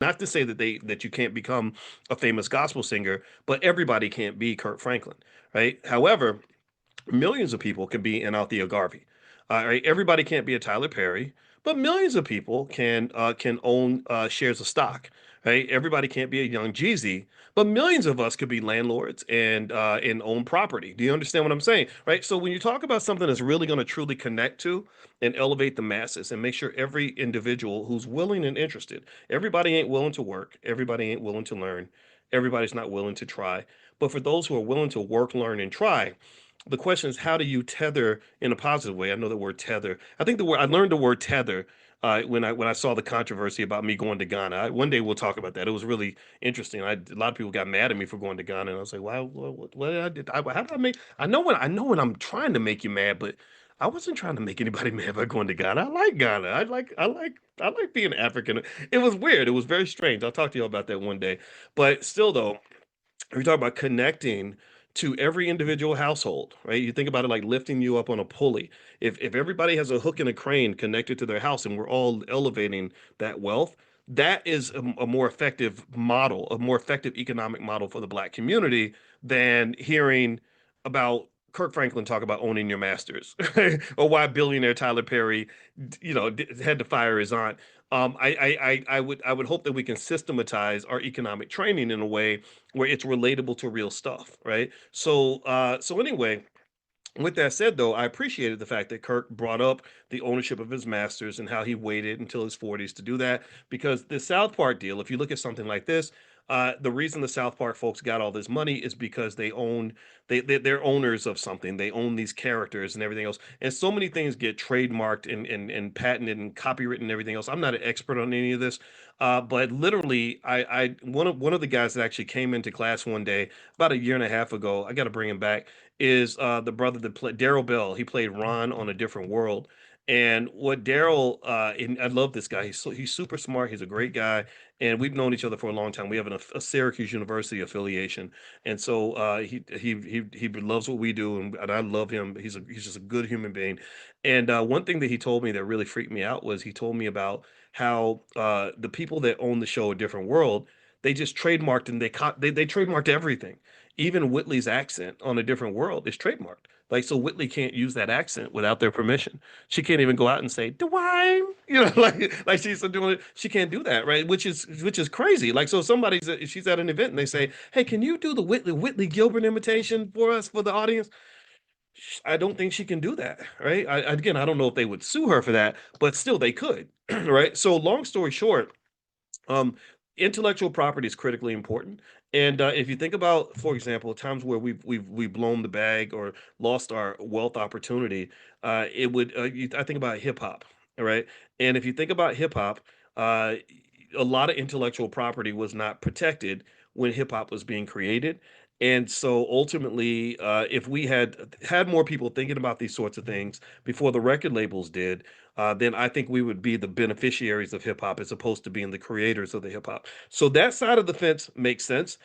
Not to say that that you can't become a famous gospel singer, but everybody can't be Kirk Franklin, right? However, millions of people can be an Althea Garvey. Right? Everybody can't be a Tyler Perry, but millions of people can own shares of stock. Right? Everybody can't be a Young Jeezy, but millions of us could be landlords and own property. Do you understand what I'm saying? Right? So when you talk about something that's really going to truly connect to and elevate the masses and make sure every individual who's willing and interested, everybody ain't willing to work, everybody ain't willing to learn, everybody's not willing to try. But for those who are willing to work, learn, and try, the question is, how do you tether in a positive way? I know the word tether. I think the word I learned the word tether when I saw the controversy about me going to Ghana. One day we'll talk about that. It was really interesting. A lot of people got mad at me for going to Ghana, and I was like, "Wow, what did I did? How did I make? I know when I'm trying to make you mad, but I wasn't trying to make anybody mad by going to Ghana. I like Ghana. I like being African. It was weird. It was very strange. I'll talk to you about that one day. But still, though, we talk about connecting to every individual household, right? You think about it like lifting you up on a pulley. If everybody has a hook and a crane connected to their house and we're all elevating that wealth, that is a more effective model, a more effective economic model for the black community than hearing about Kirk Franklin talk about owning your masters, or why billionaire Tyler Perry, had to fire his aunt. I would hope that we can systematize our economic training in a way where it's relatable to real stuff, right? So anyway, with that said, though, I appreciated the fact that Kirk brought up the ownership of his masters and how he waited until his 40s to do that. Because the South Park deal, if you look at something like this, the reason the South Park folks got all this money is because they're owners of something. They own these characters and everything else. And so many things get trademarked and patented and copywritten and everything else. I'm not an expert on any of this, but literally, one of the guys that actually came into class one day about a year and a half ago. I got to bring him back is the brother that played Daryl Bell. He played Ron on A Different World. And what Daryl, and I love this guy. He's super smart. He's a great guy, and we've known each other for a long time. We have a Syracuse University affiliation, and so he loves what we do, and I love him. He's just a good human being. And one thing that he told me that really freaked me out was he told me about how the people that own the show A Different World, they just trademarked and they trademarked everything. Even Whitley's accent on A Different World is trademarked. Like, so Whitley can't use that accent without their permission. She can't even go out and say Dwayne, like she's doing it. She can't do that, right? Which is crazy. Like, so she's at an event and they say, "Hey, can you do the Whitley Gilbert imitation for us for the audience?" I don't think she can do that, right? Again, I don't know if they would sue her for that, but still they could, right? So, long story short, um, intellectual property is critically important. And if you think about, for example, times where we've blown the bag or lost our wealth opportunity, I think about hip hop, all right? And if you think about hip hop, uh, a lot of intellectual property was not protected when hip hop was being created. And so ultimately, if we had more people thinking about these sorts of things before the record labels did, then I think we would be the beneficiaries of hip hop as opposed to being the creators of the hip hop. So that side of the fence makes sense.